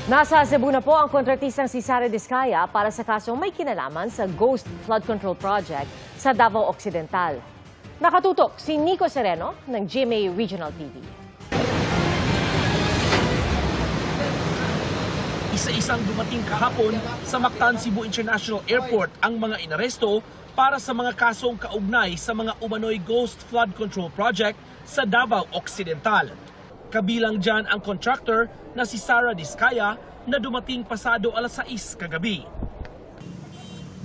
Nasa Cebu na po ang kontratistang si Sara Diskaya para sa kasong may kinalaman sa Ghost Flood Control Project sa Davao Occidental. Nakatutok si Nico Sereno ng GMA Regional TV. Isa-isang dumating kahapon sa Mactan, Cebu International Airport ang mga inaresto para sa mga kasong kaugnay sa mga umano'y Ghost Flood Control Project sa Davao Occidental. Kabilang dyan ang contractor na si Sara Diskaya na dumating pasado alas 6 kagabi.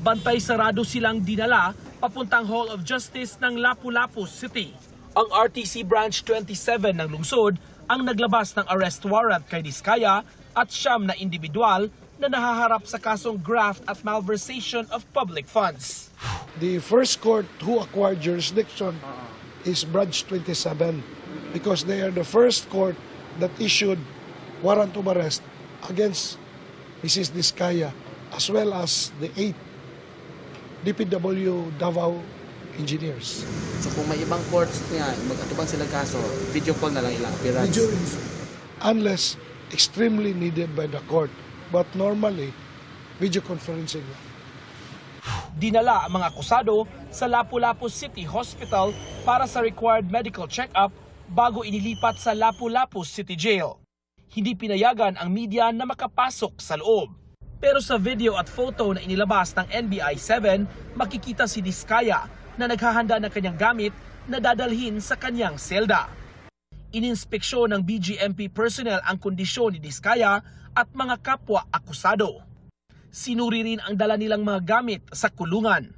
Bantay sarado silang dinala papuntang Hall of Justice ng Lapu-Lapu City. Ang RTC Branch 27 ng lungsod ang naglabas ng arrest warrant kay Diskaya at siyam na individual na nahaharap sa kasong graft at malversation of public funds. The first court who acquired jurisdiction is Branch 27 because they are the first court that issued warrant of arrest against Mrs. Diskaya as well as the 8 DPW Davao engineers. So kung may ibang courts nga, mag-atubang sila kaso, video call na lang ilang appearance. Unless extremely needed by the court. But normally, video conferencing. Dinala ang mga akusado sa Lapu-Lapu City Hospital para sa required medical check-up bago inilipat sa Lapu-Lapu City Jail. Hindi pinayagan ang media na makapasok sa loob. Pero sa video at photo na inilabas ng NBI-7, makikita si Diskaya na naghahanda ng kanyang gamit na dadalhin sa kanyang selda. Ininspeksyon ng BGMP personnel ang kondisyon ni Diskaya at mga kapwa akusado. Sinuri rin ang dala nilang mga gamit sa kulungan.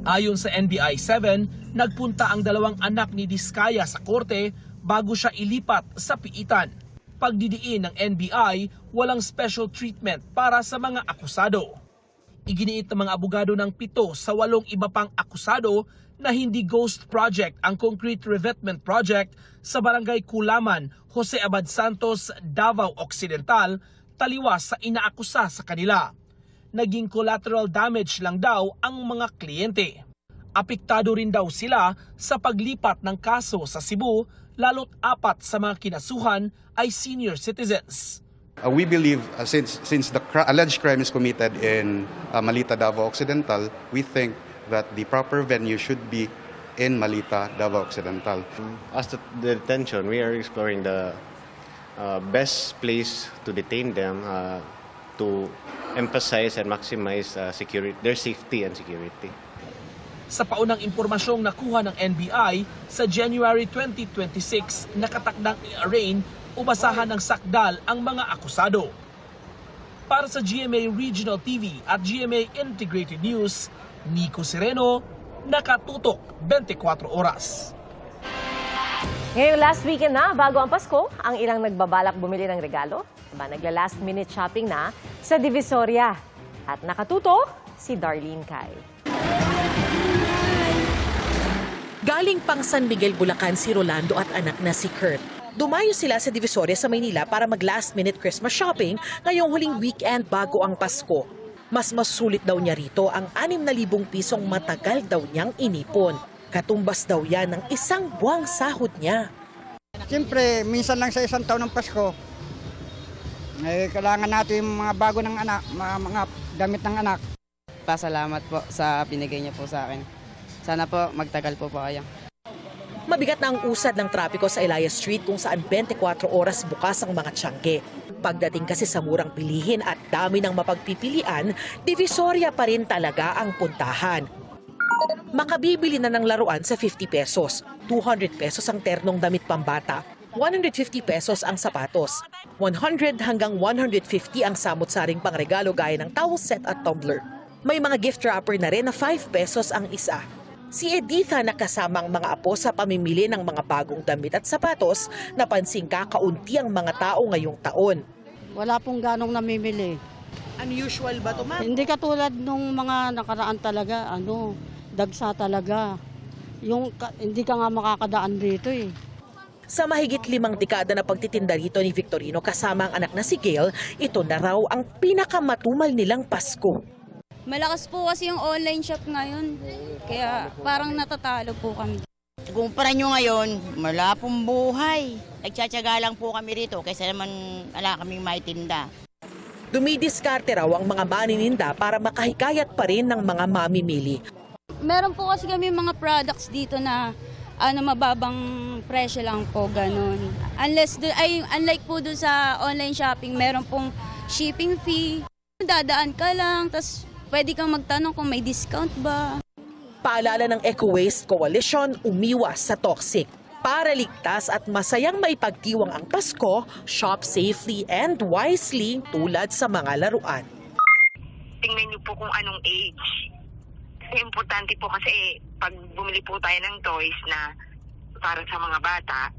Ayon sa NBI-7, nagpunta ang dalawang anak ni Diskaya sa korte bago siya ilipat sa piitan. Pagdidiin ng NBI, walang special treatment para sa mga akusado. Iginiit ng mga abogado ng 7 sa 8 iba pang akusado na hindi ghost project ang concrete revetment project sa Barangay Kulaman, Jose Abad Santos, Davao Occidental, taliwas sa inaakusa sa kanila. Naging collateral damage lang daw ang mga kliyente. Apektado rin daw sila sa paglipat ng kaso sa Cebu, lalo't 4 sa mga kinasuhan ay senior citizens. We believe since the alleged crime is committed in Malita, Davao Occidental, we think that the proper venue should be in Malita, Davao Occidental. As to the detention, we are exploring the best place to detain them to emphasize and maximize security, their safety and security. Sa paunang impormasyong nakuha ng NBI, sa January 2026, nakatakdang i-arraign o basahan ng sakdal ang mga akusado. Para sa GMA Regional TV at GMA Integrated News, Nico Sereno, nakatutok 24 oras. Ngayong last weekend na, bago ang Pasko, ang ilang nagbabalak bumili ng regalo, nagla-last minute shopping na sa Divisoria. At nakatutok si Darlene Kai. Galing pang San Miguel, Bulacan si Rolando at anak na si Kurt. Dumayo sila sa Divisoria sa Maynila para mag-last-minute Christmas shopping ngayong huling weekend bago ang Pasko. Mas masulit daw niya rito ang 6,000 pisong matagal daw niyang inipon. Katumbas daw yan ng 1 buwang sahod niya. Siyempre, minsan lang sa isang taon ng Pasko, kailangan natin yung mga bago ng anak, mga damit ng anak. Pasalamat po sa pinigay niya po sa akin. Sana po magtagal po kayo. Mabigat na ang usad ng trapiko sa Elias Street kung saan 24 oras bukas ang mga tiyangge. Pagdating kasi sa murang bilihin at dami ng mapagpipilian, Divisoria pa rin talaga ang puntahan. Makabibili na ng laruan sa 50 pesos, 200 pesos ang ternong damit pambata, 150 pesos ang sapatos, 100 hanggang 150 ang samot-saring pangregalo gaya ng towel set at tumbler. May mga gift wrapper na rin na 5 pesos ang isa. Si Editha na kasamang mga apo sa pamimili ng mga bagong damit at sapatos, napansing kakaunti ang mga tao ngayong taon. Wala pong ganong namimili. Unusual ba ito, ma'am? Hindi katulad nung mga nakaraan talaga, dagsa talaga. Hindi ka nga makakadaan dito eh. Sa mahigit 5 dekada na pagtitinda rito ni Victorino kasama ang anak na si Gail, ito na raw ang pinakamatumal nilang Pasko. Malakas po kasi yung online shop ngayon, kaya parang natatalo po kami. Kumpara nyo ngayon, wala pong buhay. Nagtsatsaga lang po kami rito kaysa naman wala kaming maitinda. Dumidiskarte raw ang mga manininda para makahikayat pa rin ng mga mamimili. Meron po kasi kami mga products dito na mababang presyo lang po, ganun. Unlike po doon sa online shopping, meron pong shipping fee. Dadaan ka lang, tas pwede kang magtanong kung may discount ba. Paalala ng Eco Waste Coalition, umiwas sa toxic. Para ligtas at masayang maipagdiwang ang Pasko, shop safely and wisely tulad sa mga laruan. Tingnan niyo po kung anong age. Kasi importante po kasi pag bumili po tayo ng toys na para sa mga bata,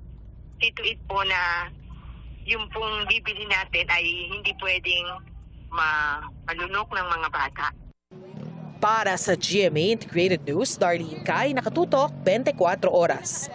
it po na yung pong bibili natin ay hindi pwedeng malunok ng mga bata. Para sa GMA Integrated News, Darlene Kai, nakatutok 24 oras.